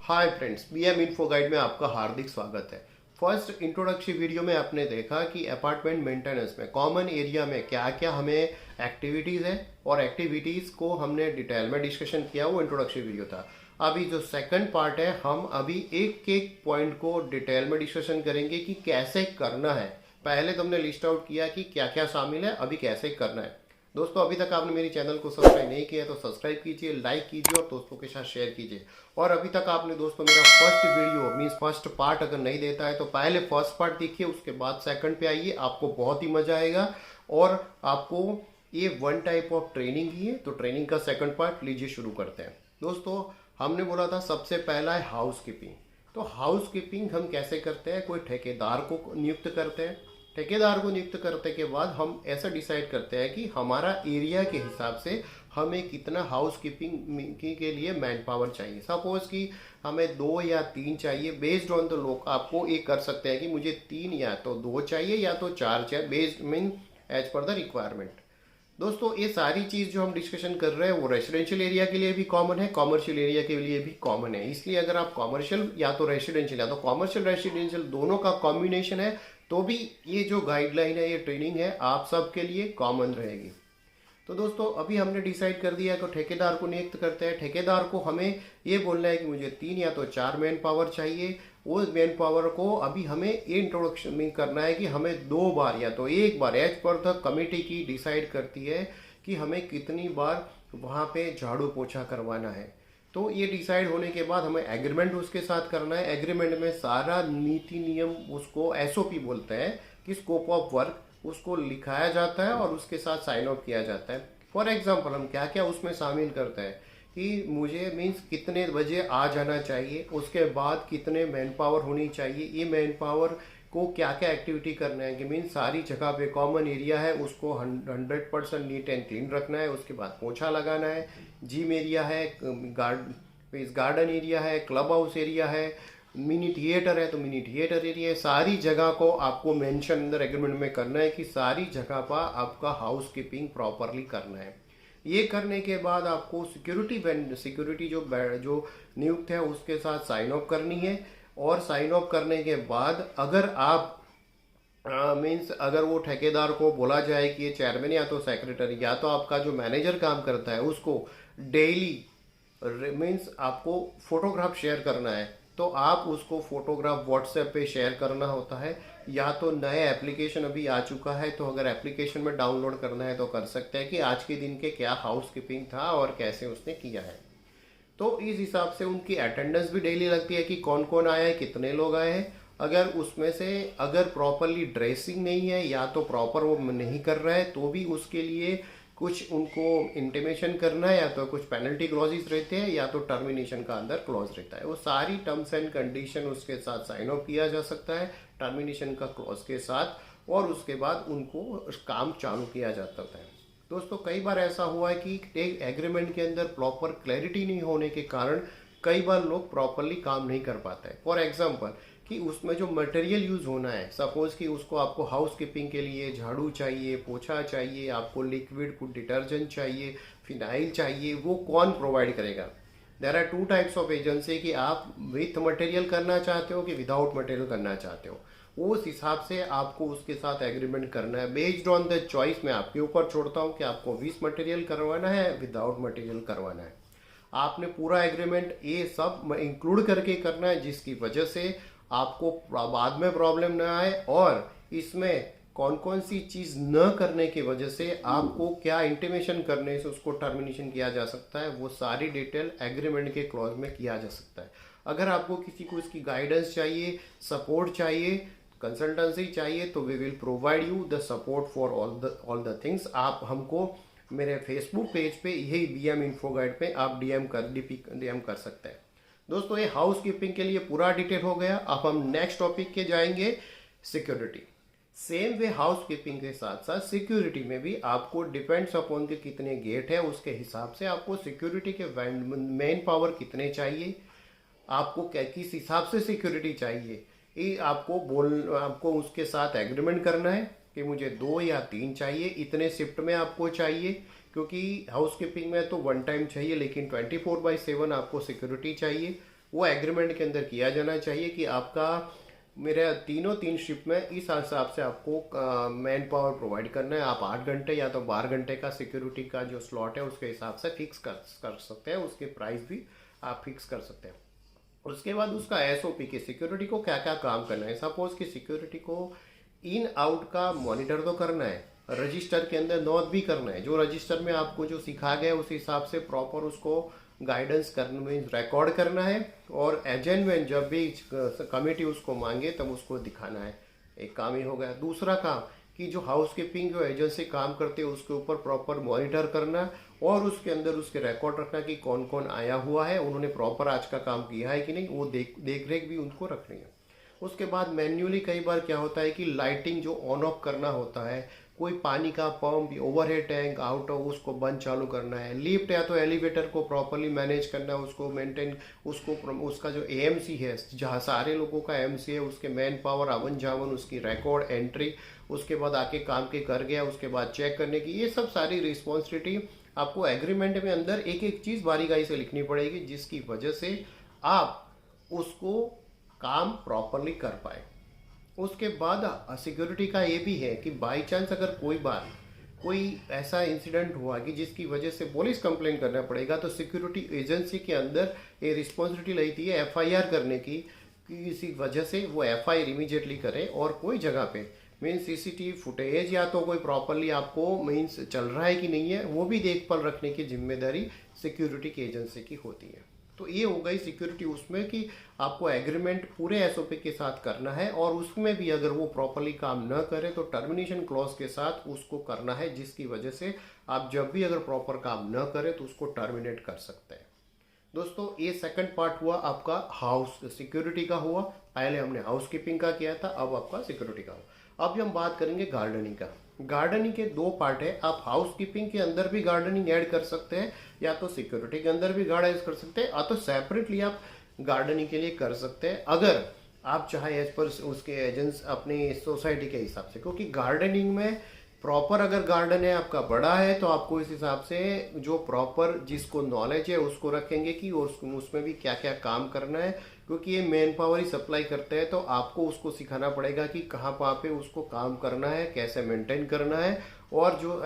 हाय friends, BM info guide में आपका हार्दिक स्वागत है। फर्स्ट इंट्रोडक्टरी वीडियो में आपने देखा कि अपार्टमेंट मेंटेनेंस में कॉमन एरिया में क्या क्या हमें एक्टिविटीज़ है और एक्टिविटीज़ को हमने डिटेल में डिस्कशन किया, वो इंट्रोडक्टरी वीडियो था। अभी जो सेकंड पार्ट है, हम अभी एक एक पॉइंट को डिटेल में डिस्कशन करेंगे कि कैसे करना है। पहले तो हमने लिस्ट आउट किया कि क्या क्या शामिल है, अभी कैसे करना है। दोस्तों, अभी तक आपने मेरी चैनल को सब्सक्राइब नहीं किया है तो सब्सक्राइब कीजिए, लाइक कीजिए और दोस्तों के साथ शेयर कीजिए। और अभी तक आपने दोस्तों मेरा first video means first part अगर नहीं देता है तो पहले फर्स्ट पार्ट देखिए, उसके बाद सेकंड पे आइए, आपको बहुत ही मजा आएगा। और आपको ये वन टाइप ऑफ ट्रेनिंग ही है, तो ट्रेनिंग का सेकंड पार्ट लीजिए, शुरू करते हैं। दोस्तों, हमने बोला था सबसे पहला है हाउस कीपिंग। तो हाउस कीपिंग हम कैसे करते हैं? कोई ठेकेदार को नियुक्त करते हैं। ठेकेदार को नियुक्त करने के बाद हम ऐसा डिसाइड करते हैं कि हमारा एरिया के हिसाब से हमें कितना हाउस कीपिंग के लिए मैन पावर चाहिए। सपोज कि हमें 2 या 3 चाहिए, बेस्ड ऑन द लोग आपको ये कर सकते हैं कि मुझे 3 या तो 2 चाहिए या तो 4 चाहिए, based mean as per the requirement. दोस्तों, ये सारी चीज़ जो हम डिस्कशन कर रहे हैं वो रेजिडेंशियल एरिया के लिए भी कॉमन है, कॉमर्शियल एरिया के लिए भी कॉमन है। इसलिए अगर आप कॉमर्शियल या तो रेजिडेंशियल या तो कॉमर्शियल रेजिडेंशियल दोनों का कॉम्बिनेशन है तो भी ये जो गाइडलाइन है, ये ट्रेनिंग है, आप सबके लिए कॉमन रहेगी। तो दोस्तों, अभी हमने डिसाइड कर दिया कि ठेकेदार को नियुक्त करते हैं। ठेकेदार को हमें ये बोलना है कि मुझे 3 या तो 4 मैन पावर चाहिए। वो मैन पावर को अभी हमें ये इंट्रोडक्शन में करना है कि हमें 2 बार या तो 1 बार, एज पर द कमेटी की डिसाइड करती है कि हमें कितनी बार वहाँ पे झाड़ू पोछा करवाना है। तो ये डिसाइड होने के बाद हमें एग्रीमेंट उसके साथ करना है। एग्रीमेंट में सारा नीति नियम, उसको एसओपी बोलते हैं, कि स्कोप ऑफ वर्क, उसको लिखाया जाता है और उसके साथ साइन ऑफ किया जाता है। फॉर एग्जांपल, हम क्या क्या उसमें शामिल करते हैं कि मुझे मीन्स कितने बजे आ जाना चाहिए, उसके बाद कितने मैन पावर होनी चाहिए, ये मैन पावर को क्या क्या एक्टिविटी करना है कि मीन्स सारी जगह पे कॉमन एरिया है उसको 100% नीट एंड क्लीन रखना है। उसके बाद पोछा लगाना है। जिम एरिया है, गार्डन एरिया है, क्लब हाउस एरिया है, मिनी थिएटर है तो मिनी थिएटर एरिया है। सारी जगह को आपको मेंशन अंदर एग्रीमेंट में करना है कि सारी जगह पर आपका हाउस कीपिंग प्रॉपरली करना है। ये करने के बाद आपको सिक्योरिटी जो नियुक्त है उसके साथ साइन ऑफ करनी है। और साइन ऑफ करने के बाद अगर आप मीन्स अगर वो ठेकेदार को बोला जाए कि ये चेयरमैन या तो सेक्रेटरी या तो आपका जो मैनेजर काम करता है उसको डेली मीन्स आपको फोटोग्राफ शेयर करना है, तो आप उसको फोटोग्राफ व्हाट्सएप पे शेयर करना होता है। या तो नए एप्लीकेशन अभी आ चुका है, तो अगर एप्लीकेशन में डाउनलोड करना है तो कर सकते हैं कि आज के दिन के क्या हाउस कीपिंग था और कैसे उसने किया है। तो इस हिसाब से उनकी अटेंडेंस भी डेली लगती है कि कौन कौन आया है, कितने लोग आए हैं। अगर उसमें से अगर प्रॉपरली ड्रेसिंग नहीं है या तो प्रॉपर वो नहीं कर रहा है तो भी उसके लिए कुछ उनको इंटीमेशन करना है, या तो कुछ पेनल्टी क्लॉजेस रहते हैं या तो टर्मिनेशन का अंदर क्लॉज रहता है। वो सारी टर्म्स एंड कंडीशन उसके साथ साइन ऑफ किया जा सकता है टर्मिनेशन का क्लॉज के साथ, और उसके बाद उनको काम चालू किया जाता है। दोस्तों, कई बार ऐसा हुआ है कि एग्रीमेंट के अंदर प्रॉपर क्लैरिटी नहीं होने के कारण कई बार लोग प्रॉपरली काम नहीं कर पाते हैं। फॉर एग्जांपल, कि उसमें जो मटेरियल यूज़ होना है, सपोज कि उसको आपको हाउस कीपिंग के लिए झाड़ू चाहिए, पोछा चाहिए, आपको लिक्विड कुछ डिटर्जेंट चाहिए, फिनाइल चाहिए, वो कौन प्रोवाइड करेगा? There are 2 types of agency कि आप विथ मटेरियल करना चाहते हो कि विदाउट मटेरियल करना चाहते हो। उस हिसाब से आपको उसके साथ एग्रीमेंट करना है। बेस्ड ऑन द चॉइस मैं आपके ऊपर छोड़ता हूँ कि आपको विथ मटेरियल करवाना है, विदाउट मटेरियल करवाना है। आपने पूरा एग्रीमेंट ये सब इंक्लूड करके करना है, जिसकी वजह से आपको बाद में प्रॉब्लम ना आए, और इसमें कौन कौन सी चीज़ न करने की वजह से आपको क्या इंटीमेशन करने से उसको टर्मिनेशन किया जा सकता है, वो सारी डिटेल एग्रीमेंट के क्लॉज में किया जा सकता है। अगर आपको किसी को इसकी गाइडेंस चाहिए, सपोर्ट चाहिए, कंसल्टेंसी चाहिए, तो we will provide you the support for all the things. आप हमको मेरे फेसबुक पेज पे, यही बीएम इन्फो गाइड पे आप डीएम कर सकते हैं। दोस्तों, ये हाउस कीपिंग के लिए पूरा डिटेल हो गया। अब हम नेक्स्ट टॉपिक के जाएंगे, security. Same way house keeping के साथ साथ सिक्योरिटी में भी आपको डिपेंड्स अपॉन के कितने गेट है, उसके हिसाब से आपको सिक्योरिटी के मेन पावर कितने चाहिए, आपको किस हिसाब से सिक्योरिटी चाहिए, ये आपको उसके साथ एग्रीमेंट करना है कि मुझे 2 या 3 चाहिए, इतने शिफ्ट में आपको चाहिए। क्योंकि हाउस कीपिंग में तो वन टाइम चाहिए, लेकिन 24/7 आपको सिक्योरिटी चाहिए। वो एग्रीमेंट के अंदर किया जाना चाहिए कि आपका मेरे तीन शिफ्ट में इस हिसाब से आपको मैन पावर प्रोवाइड करना है। आप 8 घंटे या तो 12 घंटे का सिक्योरिटी का जो स्लॉट है उसके हिसाब से फिक्स कर सकते हैं, उसके प्राइस भी आप फिक्स कर सकते हैं। उसके बाद उसका एसओपी की सिक्योरिटी को क्या क्या काम करना है। सपोज कि सिक्योरिटी को इन आउट का मॉनिटर तो करना है, रजिस्टर के अंदर नोट भी करना है, जो रजिस्टर में आपको जो सिखा गया उस हिसाब से प्रॉपर उसको गाइडेंस करने में रिकॉर्ड करना है, और एजेंट में जब भी कमेटी उसको मांगे तब उसको दिखाना है। एक काम ही हो गया। दूसरा काम कि जो हाउसकीपिंग जो एजेंसी काम करते हैं उसके ऊपर प्रॉपर मॉनिटर करना और उसके अंदर उसके रिकॉर्ड रखना कि कौन कौन आया हुआ है, उन्होंने प्रॉपर आज का काम किया है कि नहीं, वो देख रेख भी उनको रखनी है। उसके बाद मैन्युअली कई बार क्या होता है कि लाइटिंग जो ऑन ऑफ करना होता है, कोई पानी का pump, overhead tank out of उसको बंद चालू करना है, लिफ्ट या तो एलिवेटर को प्रॉपरली मैनेज करना है, उसको मेंटेन, उसका जो एएमसी है जहाँ सारे लोगों का एमसी है उसके मैन पावर आवन जावन उसकी रिकॉर्ड एंट्री, उसके बाद आके काम के कर गया उसके बाद चेक करने की, ये सब सारी रिस्पॉन्सिबिलिटी आपको एग्रीमेंट में अंदर एक एक चीज़ बारीकाई से लिखनी पड़ेगी, जिसकी वजह से आप उसको काम प्रॉपरली कर पाए। उसके बाद सिक्योरिटी का ये भी है कि बाई चांस अगर कोई ऐसा इंसिडेंट हुआ कि जिसकी वजह से पुलिस कंप्लेन करना पड़ेगा, तो सिक्योरिटी एजेंसी के अंदर ये रिस्पॉन्सिबिलिटी रहती है एफआईआर करने की, कि किसी वजह से वो एफआईआर इमीडिएटली करे, और कोई जगह पे मीन्स सीसीटीवी फुटेज या तो कोई प्रॉपरली आपको मीन्स चल रहा है कि नहीं है, वो भी देखभाल रखने की जिम्मेदारी सिक्योरिटी की एजेंसी की होती है। तो ये हो गई सिक्योरिटी उसमें कि आपको एग्रीमेंट पूरे एसओपी के साथ करना है, और उसमें भी अगर वो प्रॉपरली काम न करे तो टर्मिनेशन क्लॉज के साथ उसको करना है, जिसकी वजह से आप जब भी अगर प्रॉपर काम न करें तो उसको टर्मिनेट कर सकते हैं। दोस्तों ये सेकंड पार्ट हुआ आपका हाउस सिक्योरिटी का हुआ। पहले हमने हाउस कीपिंग का किया था, अब आपका सिक्योरिटी का हुआ। अब हम बात करेंगे गार्डनिंग का। गार्डनिंग के दो पार्ट है, आप हाउस कीपिंग के अंदर भी गार्डनिंग ऐड कर सकते हैं, या तो सिक्योरिटी के अंदर भी गार्डनिंग कर सकते हैं, या तो सेपरेटली आप गार्डनिंग के लिए कर सकते हैं अगर आप चाहे एज पर उसके एजेंट्स अपनी सोसाइटी के हिसाब से। क्योंकि गार्डनिंग में प्रॉपर अगर गार्डन है आपका बड़ा है तो आपको इस हिसाब से जो प्रॉपर जिसको नॉलेज है उसको रखेंगे कि उसमें भी क्या क्या काम करना है, क्योंकि ये मैन पावर ही सप्लाई करते हैं, तो आपको उसको सिखाना पड़ेगा कि कहाँ पे उसको काम करना है, कैसे मेंटेन करना है, और जो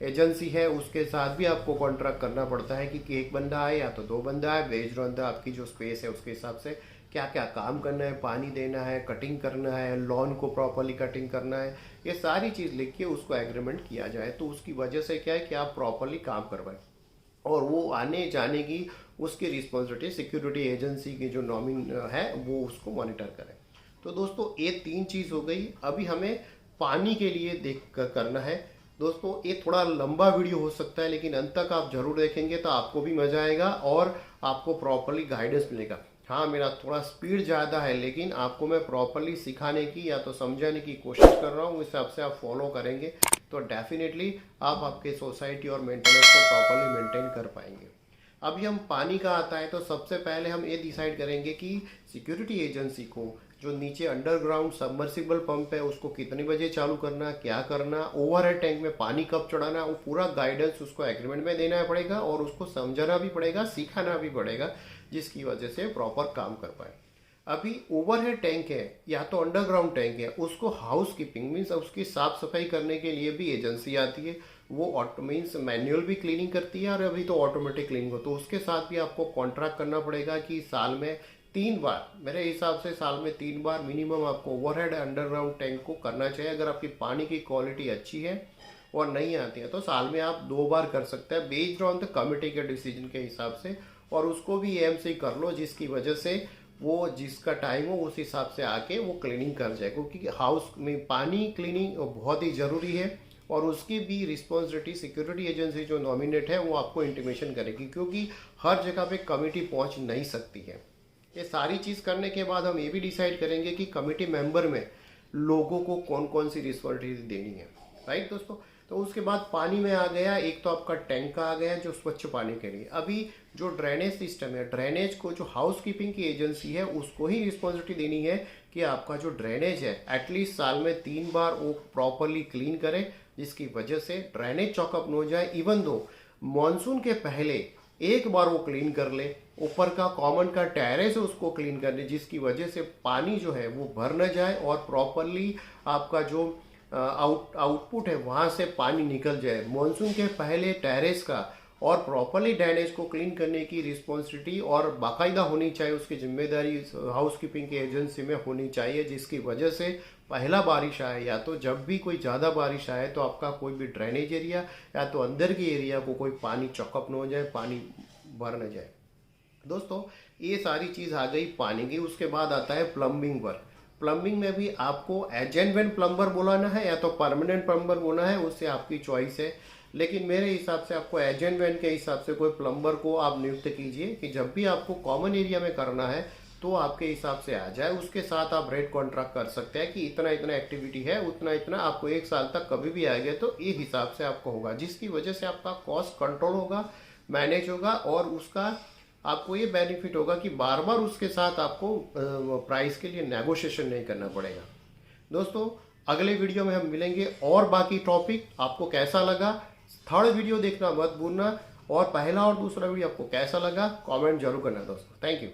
एजेंसी है उसके साथ भी आपको कॉन्ट्रैक्ट करना पड़ता है कि एक बंदा है या तो दो बंदा है, बेस्ड ऑन द आपकी जो स्पेस है उसके हिसाब से क्या क्या काम करना है, पानी देना है, कटिंग करना है, लॉन को प्रॉपरली कटिंग करना है, ये सारी चीज़ लिख के उसको एग्रीमेंट किया जाए, तो उसकी वजह से क्या है कि आप प्रॉपरली काम करवाएं, और वो आने जाने की उसकी रिस्पॉन्सिबिलिटी सिक्योरिटी एजेंसी की जो नॉमिन है वो उसको मॉनिटर करें। तो दोस्तों ये तीन चीज़ हो गई। अभी हमें पानी के लिए देख कर करना है। दोस्तों ये थोड़ा लंबा वीडियो हो सकता है, लेकिन अंत तक आप जरूर देखेंगे तो आपको भी मजा आएगा और आपको प्रॉपरली गाइडेंस मिलेगा। हाँ मेरा थोड़ा स्पीड ज़्यादा है, लेकिन आपको मैं प्रॉपरली सिखाने की या तो समझाने की कोशिश कर रहा हूँ, उस हिसाब से आप फॉलो करेंगे तो डेफिनेटली आप आपके सोसाइटी और मेंटेनेंस को प्रॉपरली मेंटेन कर पाएंगे। अभी हम पानी का आता है तो सबसे पहले हम ये डिसाइड करेंगे कि सिक्योरिटी एजेंसी को जो नीचे अंडरग्राउंड सबमर्सिबल पंप है उसको कितने बजे चालू करना, क्या करना, ओवरहेड टैंक में पानी कब चढ़ाना, वो पूरा गाइडेंस उसको एग्रीमेंट में देना पड़ेगा और उसको समझाना भी पड़ेगा, सिखाना भी पड़ेगा, जिसकी वजह से प्रॉपर काम कर पाए। अभी ओवरहेड टैंक है या तो अंडरग्राउंड टैंक है, उसको हाउस कीपिंग मीन्स उसकी साफ सफाई करने के लिए भी एजेंसी आती है, वो ऑटो मीन्स मैनुअल भी क्लीनिंग करती है और अभी तो ऑटोमेटिक क्लीनिंग हो, तो उसके साथ भी आपको कॉन्ट्रैक्ट करना पड़ेगा कि साल में 3 बार, मेरे हिसाब से साल में 3 बार मिनिमम आपको ओवरहेड अंडरग्राउंड टैंक को करना चाहिए। अगर आपकी पानी की क्वालिटी अच्छी है और नहीं आती है तो साल में आप 2 बार कर सकते हैं, बेस्ड ऑन द कमिटी के डिसीजन के हिसाब से, और उसको भी एएमसी कर लो, जिसकी वजह से वो जिसका टाइम हो उस हिसाब से आके वो क्लीनिंग कर जाए, क्योंकि हाउस में पानी क्लीनिंग बहुत ही ज़रूरी है और उसकी भी रिस्पॉन्सिबिलिटी सिक्योरिटी एजेंसी जो नॉमिनेट है वो आपको इंटीमेशन करेगी, क्योंकि हर जगह पे कमिटी पहुंच नहीं सकती है। ये सारी चीज़ करने के बाद हम ये भी डिसाइड करेंगे कि कमिटी मेंबर में लोगों को कौन कौन सी रिस्पॉन्सिबिलिटी देनी है, राइट दोस्तों। तो उसके बाद पानी में आ गया, एक तो आपका टैंक का आ गया जो स्वच्छ पानी के लिए। अभी जो ड्रेनेज सिस्टम है, ड्रेनेज को जो हाउस कीपिंग की एजेंसी है उसको ही रिस्पॉन्सिबिलिटी देनी है कि आपका जो ड्रेनेज है एटलीस्ट साल में 3 बार वो प्रॉपरली क्लीन करे, जिसकी वजह से ड्रेनेज चॉकअप न हो जाए। इवन दो मानसून के पहले एक बार वो क्लीन कर ले ऊपर का कॉमन का टेरेस है उसको क्लीन करने, जिसकी वजह से पानी जो है वो भर न जाए और प्रॉपरली आपका जो आउटपुट है वहाँ से पानी निकल जाए। मॉनसून के पहले टेरेस का और प्रॉपरली ड्रेनेज को क्लीन करने की रिस्पॉन्सिबिलिटी और बाकायदा होनी चाहिए, उसकी जिम्मेदारी हाउस कीपिंग की एजेंसी में होनी चाहिए, जिसकी वजह से पहला बारिश आए या तो जब भी कोई ज़्यादा बारिश आए तो आपका कोई भी ड्रेनेज एरिया या तो अंदर की एरिया को कोई पानी चॉकअप न हो जाए, पानी भर न जाए। दोस्तों ये सारी चीज़ आ गई पानी की। उसके बाद आता है प्लम्बिंग वर्क। प्लम्बिंग में भी आपको एजेंट प्लम्बर बुलाना है या तो परमानेंट प्लम्बर बोलना है, उससे आपकी चॉइस है। लेकिन मेरे हिसाब से आपको एजेंट के हिसाब से कोई प्लम्बर को आप नियुक्त कीजिए कि जब भी आपको कॉमन एरिया में करना है तो आपके हिसाब से आ जाए। उसके साथ आप रेट कॉन्ट्रैक्ट कर सकते हैं कि इतना इतना एक्टिविटी है, उतना इतना आपको 1 साल तक कभी भी आएगा तो ये हिसाब से आपको होगा, जिसकी वजह से आपका कॉस्ट कंट्रोल होगा, मैनेज होगा और उसका आपको ये बेनिफिट होगा कि बार बार उसके साथ आपको प्राइस के लिए नेगोशिएशन नहीं करना पड़ेगा। दोस्तों अगले वीडियो में हम मिलेंगे और बाकी टॉपिक आपको कैसा लगा, थर्ड वीडियो देखना मत भूलना, और पहला और दूसरा वीडियो आपको कैसा लगा कमेंट जरूर करना दोस्तों। Thank you.